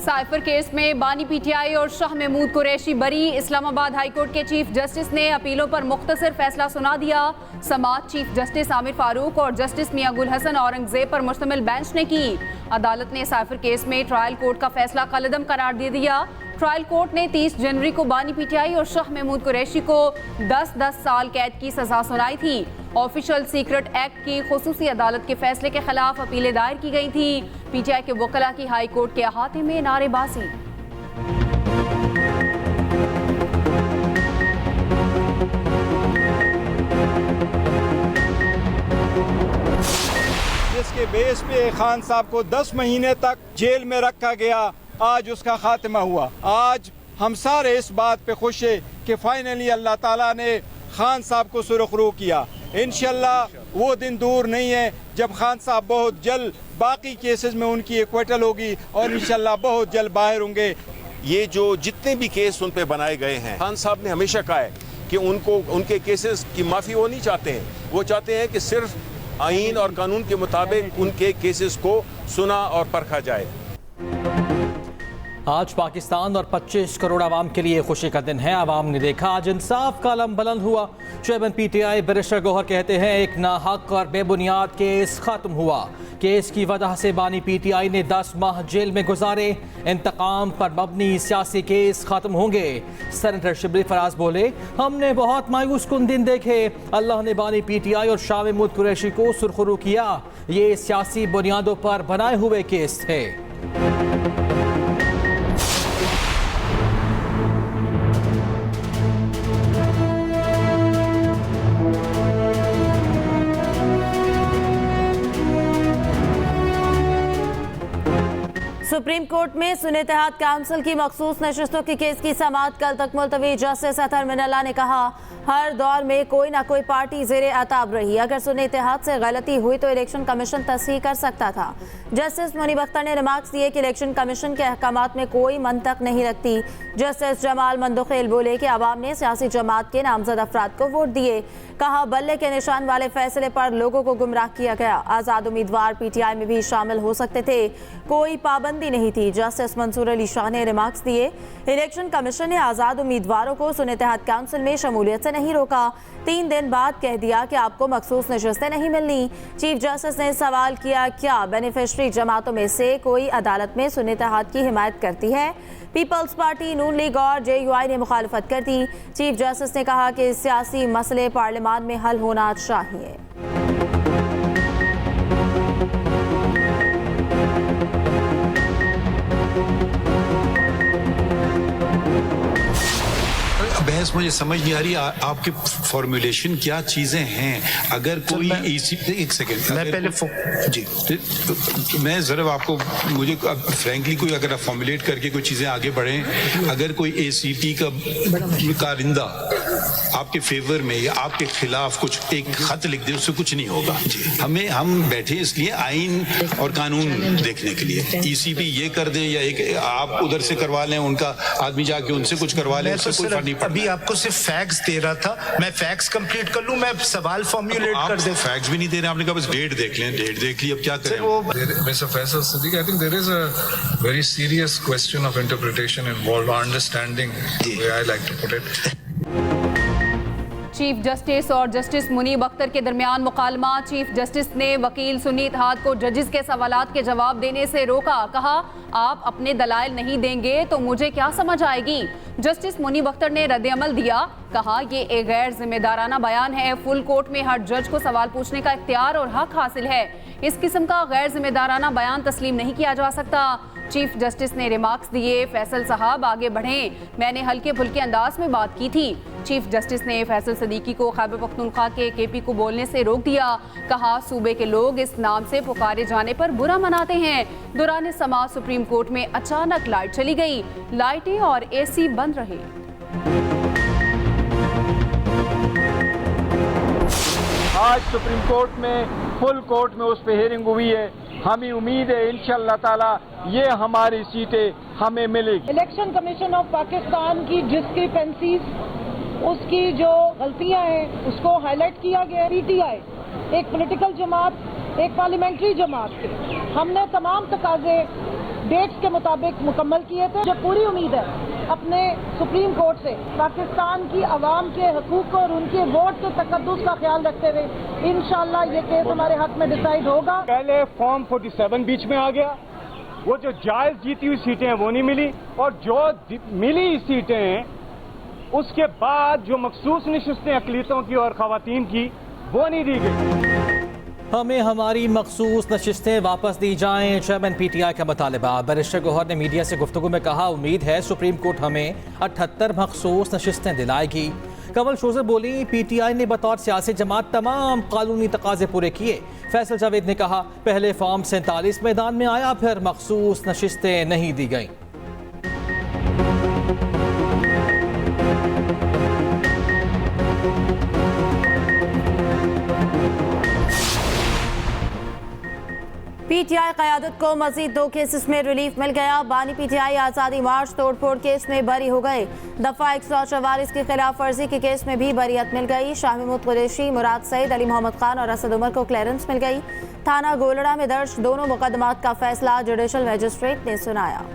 Cipher case में बानी PTI और शाह महमूद कुरैशी बरी। इस्लामाबाद हाईकोर्ट के चीफ जस्टिस ने अपीलों पर मुख्तसर फैसला सुना दिया। समाअत चीफ जस्टिस आमिर फारूक और जस्टिस मियां गुल हसन औरंगजेब पर मुश्तमिल बेंच ने की। अदालत ने साइफर केस में ट्रायल कोर्ट का फैसला कलअदम करार दे दिया। ट्रायल कोर्ट ने 30 जनवरी को बानी पीटीआई और शाह महमूद कुरैशी को 10-10 साल कैद की सजा सुनाई थी। ऑफिशियल सीक्रेट एक्ट की खुसूसी अदालत के फैसले के खिलाफ अपीलें दायर की गई थी। पीटीआई के वकला की हाई कोर्ट के अहाते में नारेबाजी। जिसके बेस पे खान साहब को 10 महीने तक जेल में रखा गया, आज उसका खात्मा हुआ। आज हम सारे इस बात पे खुश है कि फाइनली अल्लाह ताला ने खान साहब को सुरखरू किया। इंशाल्लाह वो दिन दूर नहीं है जब खान साहब बहुत जल्द बाकी केसेस में उनकी एक्विटल होगी और इंशाल्लाह बहुत जल्द बाहर होंगे। ये जो जितने भी केस उन पे बनाए गए हैं, खान साहब ने हमेशा कहा है कि उनके केसेस की माफ़ी वो नहीं चाहते हैं। वो चाहते हैं कि सिर्फ आईन और कानून के मुताबिक उनके केसेस को सुना और परखा जाए। आज पाकिस्तान और 25 करोड़ आवाम के लिए खुशी का दिन है। आवाम ने देखा आज इंसाफ का अलम बुलंद हुआ। चेयरमैन पीटीआई बैरिस्टर गौहर कहते हैं एक नाहक और बेबुनियाद केस खत्म हुआ। केस की वजह से बानी पीटीआई ने 10 माह जेल में गुजारे। इंतकाम पर मबनी सियासी केस खत्म होंगे। सेनेटर शिबली फराज बोले, हमने बहुत मायूस कुन दिन देखे। अल्लाह ने बानी पीटीआई और शाह महमूद कुरैशी को सुरखरू किया। ये सियासी बुनियादों पर बनाए हुए केस थे। सुप्रीम कोर्ट में सुन्नत-ए-इत्तेहाद काउंसिल की मखसूस नशस्तों के केस की समाअत कल तक मुलतवी। जस्टिस अतहर मिनल्ला ने कहा, हर दौर में कोई ना कोई पार्टी ज़ेरे अताब रही। अगर सुन्नत-ए-इत्तेहाद से गलती हुई तो इलेक्शन कमीशन तस्हीह कर सकता था। जस्टिस मुनीब अख्तर ने रिमार्क्स दिए कि इलेक्शन कमीशन के अहकामात में कोई मंतक नहीं रखती। जस्टिस जमाल मंदोखेल बोले कि अवाम ने सियासी जमात के नामजद अफराद को वोट दिए। कहा, बल्ले के निशान वाले फैसले पर लोगों को गुमराह किया गया। आज़ाद उम्मीदवार पीटीआई में भी शामिल हो सकते थे, कोई पाबंदी नहीं थी। जस्टिस मंसूर अली शाह ने रिमार्क्स दिए, इलेक्शन कमीशन ने आज़ाद उम्मीदवारों को सुन्नत-ए-इत्तेहाद काउंसिल में शमूलियत से नहीं रोका। 3 दिन बाद कह दिया कि आपको मखसूस नशस्तें नहीं मिलनी। चीफ जस्टिस ने सवाल किया, क्या बेनिफिशरी जमातों में से कोई अदालत में सुन्नत-ए-इत्तेहाद की हिमायत करती है? पीपल्स पार्टी, नून लीग और JUI ने मुखालफत कर दी। चीफ जस्टिस ने कहा कि सियासी मसले पार्लियामान में हल होना चाहिए। बहस मुझे समझ नहीं आ रही, आपके फॉर्मुलेशन क्या चीजें हैं? अगर कोई एक सेकेंड मैं पहले जी मैं जरा आपको मुझे फ्रैंकली कोई अगर आप फॉर्मुलेट करके कोई चीजें आगे बढ़ें। अगर कोई ACT का कारिंदा आपके फेवर में या आपके खिलाफ कुछ एक खत लिख दे, उससे कुछ नहीं होगा। हम बैठे इसलिए आइन और कानून देखने के लिए। ECP ये कर दे या एक आप उधर से करवा लें, उनका आदमी जाके उनसे कुछ करवा लें, उससे कोई फर्क नहीं पड़ता। अभी आपको सिर्फ फैक्ट्स दे रहा था, मैं फैक्ट्स कंप्लीट कर लूं, मैं सवाल फॉर्मुलेट कर दे। फैक्ट्स भी नहीं दे रहे, आपने कहा बस डेट देख लें। डेट देख ली, अब क्या करें? Mr. Faisal Siddiqui, I think there is a very serious question of interpretation involved, or understanding, the way I like to put it. Chief justice और जस्टिस मुनीब अख्तर के दरमियान मुकालमा। चीफ जस्टिस ने वकील सुन्नत-ए-इत्तेहाद को जजेस के सवालात के जवाब देने से रोका। कहा, आप अपने दलाइल नहीं देंगे तो मुझे क्या समझ आएगी? जस्टिस मुनीब अख्तर ने रद्द-ए-अमल दिया। कहा, ये एक गैर जिम्मेदाराना बयान है। फुल कोर्ट में हर जज को सवाल पूछने का इख्तियार और हक हासिल है। इस किस्म का गैर जिम्मेदाराना बयान तस्लीम नहीं किया जा सकता। चीफ जस्टिस ने रिमार्क्स दिए, फैसल साहब आगे बढ़ें, मैंने हल्के फुल्के अंदाज में बात की थी। चीफ जस्टिस ने फैसल सदीकी को खैबर पख्तूनख्वा के KP को बोलने से रोक दिया। कहा, सूबे के लोग इस नाम से पुकारे जाने पर बुरा मनाते हैं। दौरान समाअत सुप्रीम कोर्ट में अचानक लाइट चली गई, लाइटें और AC बंद रहे। आज सुप्रीम कोर्ट में फुल कोर्ट में उस पर हियरिंग हुई है। हमें उम्मीद है इंशाअल्लाह ताला ये हमारी सीटें हमें मिलेगी। इलेक्शन कमीशन ऑफ पाकिस्तान की डिस्क्रिपेंसीज, उसकी जो गलतियां हैं उसको हाईलाइट किया गया। PTI एक पॉलिटिकल जमात, एक पार्लियामेंट्री जमात थे। हमने तमाम तकाजे डेट्स के मुताबिक मुकम्मल किए थे। मुझे पूरी उम्मीद है अपने सुप्रीम कोर्ट से पाकिस्तान की आवाम के हकूक और उनके वोट के तकद्दुस का ख्याल रखते हुए इंशाअल्लाह ये केस हमारे हक में डिसाइड होगा। पहले फॉर्म 47 बीच में आ गया, वो जो जायज जीती हुई सीटें हैं वो नहीं मिली, और जो मिली सीटें हैं उसके बाद जो मखसूस नशिस्तें अक़लियतों की और ख़वातीन की वो नहीं दी गई। हमें हमारी मखसूस नशिस्तें वापस दी जाएं, चेयरमैन PTI का मुतालबा। बैरिस्टर गौहर ने मीडिया से गुफ्तगू में कहा, उम्मीद है सुप्रीम कोर्ट हमें 78 मखसूस नशिस्तें दिलाएगी। कमल शोजर बोली, PTI ने बतौर सियासी जमात तमाम कानूनी तकाजे पूरे किए। फैसल जावेद ने कहा, पहले फॉर्म 47 मैदान में आया, फिर मखसूस नशिस्तें नहीं दी गईं। PTI क़यादत को मजीद 2 केसेस में रिलीफ मिल गया। बानी PTI आज़ादी मार्च तोड़फोड़ केस में बरी हो गए। दफा 144 की खिलाफ वर्जी के केस में भी बरीयत मिल गई। शाह महमूद कुरैशी, मुराद सईद, अली मोहम्मद खान और असद उमर को क्लियरेंस मिल गई। थाना गोलड़ा में दर्ज दोनों मुकदमात का फैसला जुडिशल मजिस्ट्रेट ने सुनाया।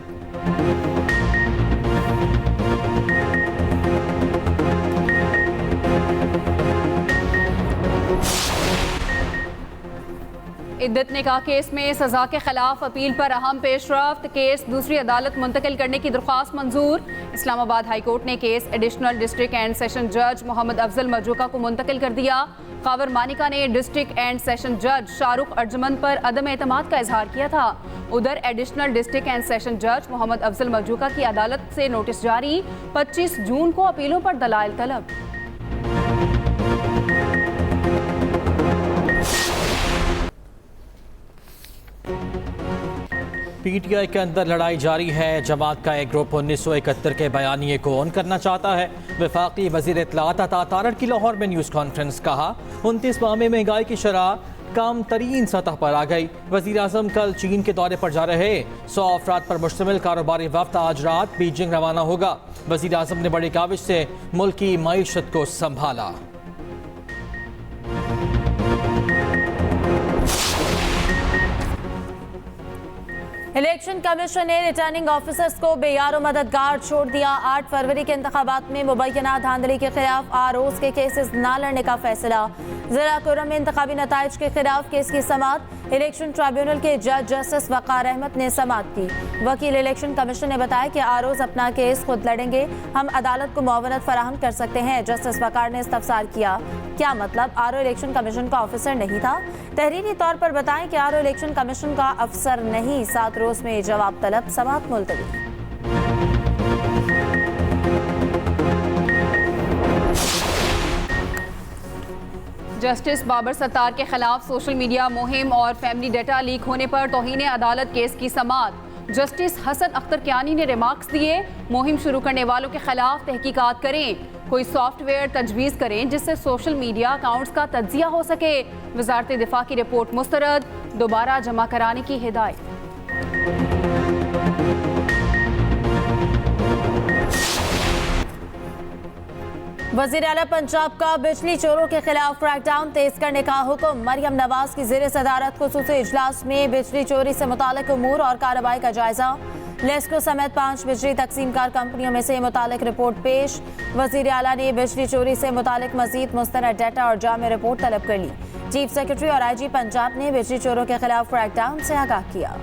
इद्दत ने कहा, केस में सजा के खिलाफ अपील पर अहम पेशरफ्त, केस दूसरी अदालत मुंतकिल करने की दरख्वास्त मंजूर। इस्लामाबाद हाई कोर्ट ने case additional district and session जज मोहम्मद अफजल मरजूका को मुंतकिल कर दिया। खावर मानिका ने डिस्ट्रिक्ट एंड सेशन जज शाहरुख अर्जमंद पर अदम एतमाद का इजहार किया था। उधर एडिशनल डिस्ट्रिक्ट एंड सेशन जज मोहम्मद अफजल मरजूका की अदालत से नोटिस जारी, 25 जून को अपीलों पर दलाइल तलब। PTI के अंदर लड़ाई जारी है। जमात का एक ग्रुप 1971 के बयानिए को ऑन करना चाहता है। वफाकी वज़ीर इत्तलात अता तारड़ की लाहौर में न्यूज़ कॉन्फ्रेंस, कहा 29 माह में महंगाई की शरह कम तरीन सतह पर आ गई। वज़ीर आज़म कल चीन के दौरे पर जा रहे। 100 अफराद पर मुश्तमिल कारोबारी वफ्द आज रात बीजिंग रवाना होगा। वज़ीर आज़म ने बड़ी काविश से मुल्क की मईशत को संभाला। इलेक्शन कमीशन ने रिटर्निंग ऑफिसर्स को बेयार मददगार छोड़ दिया। 8 फरवरी के इंतखाबात में मुबैना धांधली के खिलाफ आरोज के केसेस न लड़ने का फैसला। जिला कुर्रम में इंतखाबी नताइज के खिलाफ केस की समाअत। इलेक्शन ट्रिब्यूनल के जज जस्टिस वकार अहमद ने समाअत की। वकील इलेक्शन कमीशन ने बताया कि आरोज अपना केस खुद लड़ेंगे, हम अदालत को मुआवनत फराहम कर सकते हैं। जस्टिस वकार ने इस्तफसार किया, क्या मतलब आरओ इलेक्शन कमीशन का ऑफिसर नहीं था? तहरीरी तौर पर बताएं कि आरओ इलेक्शन कमीशन का अफसर नहीं। 7 रोज में जवाब तलब, समाअत मुलतवी। जस्टिस बाबर सत्तार के खिलाफ सोशल मीडिया मुहिम और फैमिली डेटा लीक होने पर तौहीन अदालत केस की समाअत। जस्टिस हसन अख्तर कियानी ने रिमार्क्स दिए, मुहिम शुरू करने वालों के खिलाफ तहकीकात करें, कोई सॉफ्टवेयर तजवीज़ करें जिससे सोशल मीडिया अकाउंट्स का तज्जिया हो सके। वजारत दिफा की रिपोर्ट मुस्तरद, दोबारा जमा कराने की हिदायत। वज़ीर आला पंजाब का बिजली चोरों के खिलाफ क्रैकडाउन तेज करने का हुक्म। मरियम नवाज की ज़ेर सदारत खुसूसी इजलास में बिजली चोरी से मुतालिक उमूर और कार्रवाई का जायजा। लेस्को समेत 5 बिजली तकसीमकार कंपनियों में से मुतालिक रिपोर्ट पेश। वज़ीर आला ने बिजली चोरी से मुतालिक मजीद मुस्तनद डाटा और जामे रिपोर्ट तलब कर ली। चीफ सेक्रेटरी और IG पंजाब ने बिजली चोरों के खिलाफ क्रैकडाउन से आगाह किया।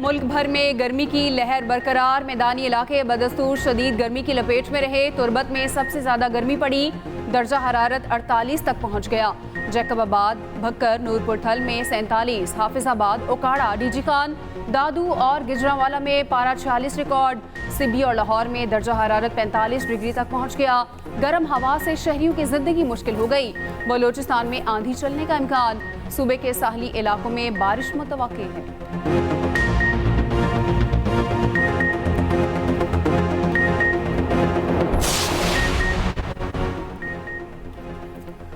मुल्क भर में गर्मी की लहर बरकरार। मैदानी इलाके बदस्तूर शदीद गर्मी की लपेट में रहे। तुरबत में सबसे ज्यादा गर्मी पड़ी, दर्जा हरारत 48 तक पहुंच गया। जैकबाबाद, भक्कर, नूरपुर थल में 47, हाफिजाबाद, ओकाड़ा, डीजी खान, दादू और गिजरावाला में पारा 46 रिकॉर्ड। सिबी और लाहौर में दर्जा हरारत 45 डिग्री तक पहुंच गया। गर्म हवा से शहरियों की जिंदगी मुश्किल हो गई। बलोचिस्तान में आंधी चलने का इम्कान। सूबे के साहली इलाकों में बारिश मुतवक्की है।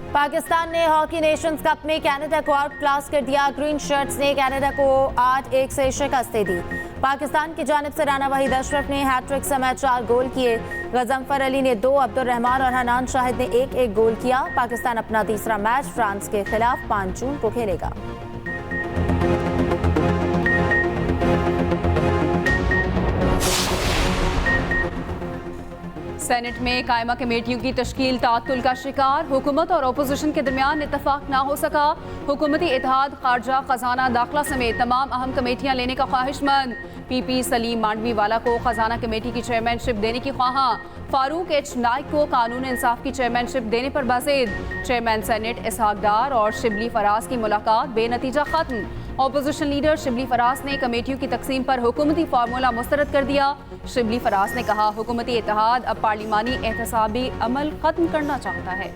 पाकिस्तान ने हॉकी नेशंस कप में कनाडा को आउट क्लास कर दिया। ग्रीन शर्ट्स ने कनाडा को 8-1 से शिकस्त दे दी। पाकिस्तान की जानिब से राना वहीद अशरफ ने हैट्रिक समेत 4 गोल किए। गजनफर अली ने 2, अब्दुल रहमान और हनान शाहिद ने 1-1 गोल किया। पाकिस्तान अपना तीसरा मैच फ्रांस के खिलाफ 5 जून को खेलेगा। सेनेट में कायमा कमेटियों की तश्कील तातुल का शिकार। हुकूमत और अपोजिशन के दरमियान इत्तफाक ना हो सका। हुकूमती इत्तेहाद, खारजा, खजाना, दाखिला समेत तमाम अहम कमेटियां लेने का ख्वाहिशमंद। पीपी सलीम मांडवी वाला को खजाना कमेटी की चेयरमैनशिप देने की ख्वाहां। फारूक एच नाइक को कानून इंसाफ की चेयरमैनशिप देने पर बाजिद। चेयरमैन सेनेट इसहाक डार और शिबली फराज की मुलाकात बेनतीजा खत्म। अपोजिशन लीडर शिबली फराज ने कमेटियों की तकसीम पर हुकूमती फार्मूला मुस्तरद कर दिया। शिबली फराज ने कहा, हुकूमती इत्तेहाद अब पार्लिमानी एहतसाबी अमल खत्म करना चाहता है।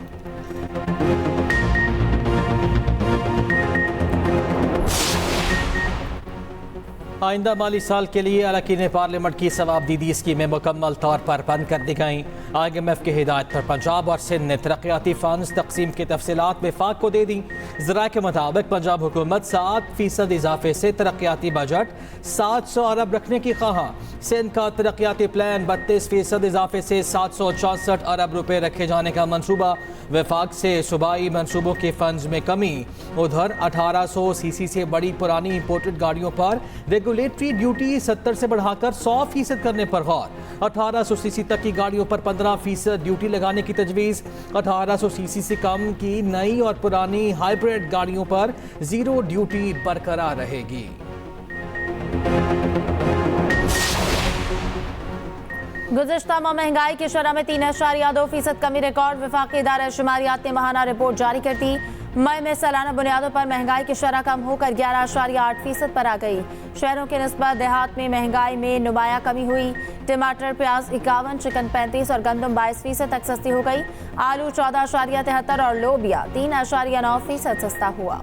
आइंदा माली साल के लिए अरकान पार्लियामेंट की सवाबदीदी स्कीमें मुकम्मल तौर पर बंद कर दी गईं। IMF की हिदायत पर पंजाब और सिंध ने तरक्याती फंड्स तकसीम की तफसीलात वफाक को दे दी। ज़राए के मुताबिक पंजाब हुकूमत 7% इजाफे से तरक्याती बजट 700 अरब रखने की ख्वाहां। सिंध का तरक्याती प्लान 32% इजाफे से 764 अरब रुपए रखे जाने का मनसूबा। वफाक से सूबाई मनसूबों के फंड्स में कमी। उधर 1800 सीसी से बड़ी पुरानी इंपोर्टेड गाड़ियों पर रेगुलेटरी ड्यूटी 70 से बढ़ाकर 100% करने पर गौर। 1800 सीसी तक की गाड़ियों पर 15% ड्यूटी लगाने की तजवीज़। 1800 सीसी से कम की नई और पुरानी हाइब्रिड गाड़ियों पर 0 ड्यूटी बरकरार रहेगी। गुज़िश्ता माह महंगाई की शरह में 3.2% कमी रिकॉर्ड। वफाकी इदारा शुमारियात ने माहाना रिपोर्ट जारी कर दी। मई में सालाना बुनियादों पर महंगाई की शरह कम होकर 11.8% पर आ गई। शहरों के निस्बत देहात में महंगाई में नुमायां कमी हुई। टमाटर, प्याज 51, चिकन 35 और गंदम 22% तक सस्ती हो गई। आलू 14.73 और लोबिया 3.9% सस्ता हुआ।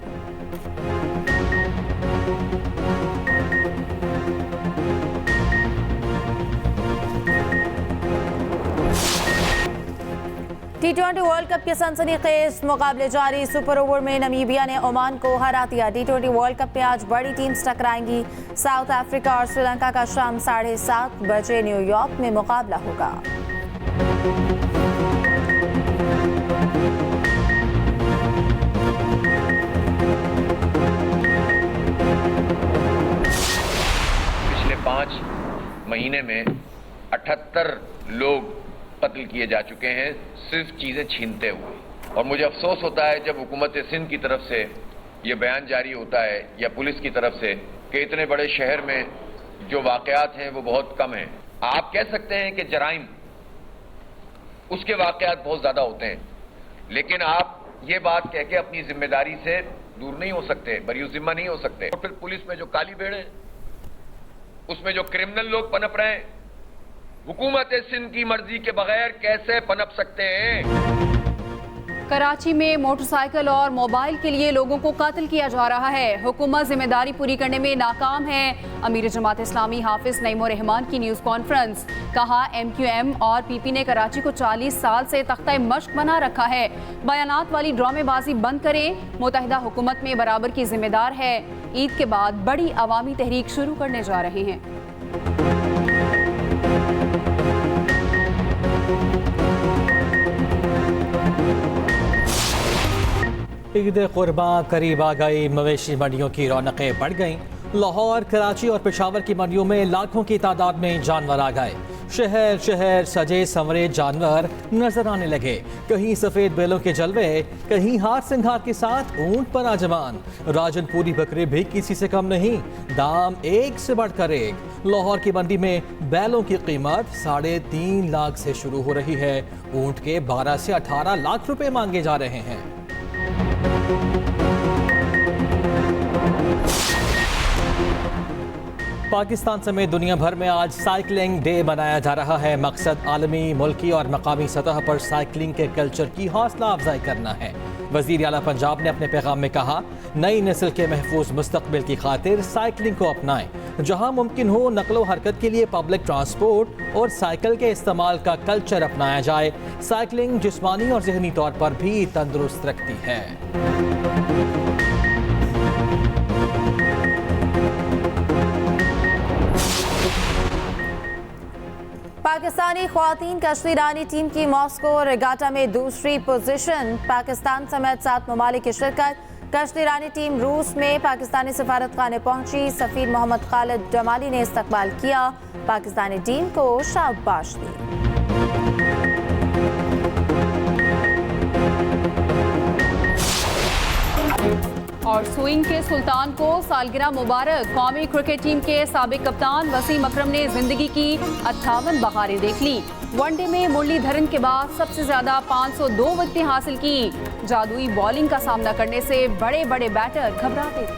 T20 वर्ल्ड कप के सनसनीखेज मुकाबले जारी। सुपर ओवर में नमीबिया ने ओमान को हरा दिया। T20 वर्ल्ड कप में आज बड़ी टीम्स टकराएंगी। साउथ अफ्रीका और श्रीलंका का शाम 7:30 बजे न्यूयॉर्क में मुकाबला होगा। पिछले 5 महीने में 78 लोग कत्ल किए जा चुके हैं, सिर्फ चीज़ें छीनते हुए। और मुझे अफसोस होता है जब हुकूमत सिंध की तरफ से ये बयान जारी होता है या पुलिस की तरफ से कि इतने बड़े शहर में जो वाक़यात हैं वो बहुत कम हैं। आप कह सकते हैं कि जराइम उसके वाक़यात बहुत ज़्यादा होते हैं, लेकिन आप ये बात कह के अपनी जिम्मेदारी से दूर नहीं हो सकते, बरी जिम्मा नहीं हो सकते। और फिर पुलिस में जो काली भेड़ है, उसमें जो क्रिमिनल लोग पनप रहे हैं, हुकूमत सिंध की मर्जी के बगैर कैसे पनप सकते हैं? कराची में मोटरसाइकिल और मोबाइल के लिए लोगों को कत्ल किया जा रहा है। हुकूमत जिम्मेदारी पूरी करने में नाकाम है। अमीर जमात इस्लामी हाफिज नईमुर रहमान की न्यूज़ कॉन्फ्रेंस। कहा, MQM और PP ने कराची को 40 साल से तख्ता मश्क बना रखा है। बयानात वाली ड्रामेबाजी बंद करें। मुत्तहिदा हुकूमत में बराबर की जिम्मेदार है। ईद के बाद बड़ी अवामी तहरीक शुरू करने जा रहे हैं। ईद कुर्बान करीब आ गई। मवेशी मंडियों की रौनकें बढ़ गईं। लाहौर, कराची और पेशावर की मंडियों में लाखों की तादाद में जानवर आ गए। शहर शहर सजे संवरे जानवर नजर आने लगे। कहीं सफेद बैलों के जलवे, कहीं हार सिंगार के साथ ऊंट पर आजमान। राजनपुरी बकरे भी किसी से कम नहीं, दाम एक से बढ़कर एक। लाहौर की मंडी में बैलों की कीमत 3.5 लाख से शुरू हो रही है। ऊंट के 12 से 18 लाख रुपए मांगे जा रहे हैं। पाकिस्तान समेत दुनिया भर में आज साइकिलिंग डे मनाया जा रहा है। मकसद आलमी, मुल्की और मकामी सतह पर साइकिलिंग के कल्चर की हौसला अफजाई करना है। वज़ीर आला पंजाब ने अपने पैगाम में कहा, नई नस्ल के महफूज मुस्तकबिल की खातिर साइकिलिंग को अपनाएं। जहां मुमकिन हो नकलो हरकत के लिए पब्लिक ट्रांसपोर्ट और साइकिल के इस्तेमाल का कल्चर अपनाया जाए। साइकिलिंग जिस्मानी और जहनी तौर पर भी तंदुरुस्त रखती है। पाकिस्तानी ख्वातीन कश्ती रानी टीम की मॉस्को रेगाटा में दूसरी पोजीशन। पाकिस्तान समेत 7 ममालिक की शिरकत। कश्ती रानी टीम रूस में पाकिस्तानी सफारत खाने पहुंची। सफीर मोहम्मद खालिद जमाली ने इस्तकबाल किया। पाकिस्तानी टीम को शाबाश दी। और स्विंग के सुल्तान को सालगिरह मुबारक। कौमी क्रिकेट टीम के साबिक कप्तान वसीम अकरम ने जिंदगी की 58 बहारें देख ली। वनडे में मुरलीधरन के बाद सबसे ज्यादा 502 विकेटें हासिल की। जादुई बॉलिंग का सामना करने से बड़े बड़े बैटर घबराते थे।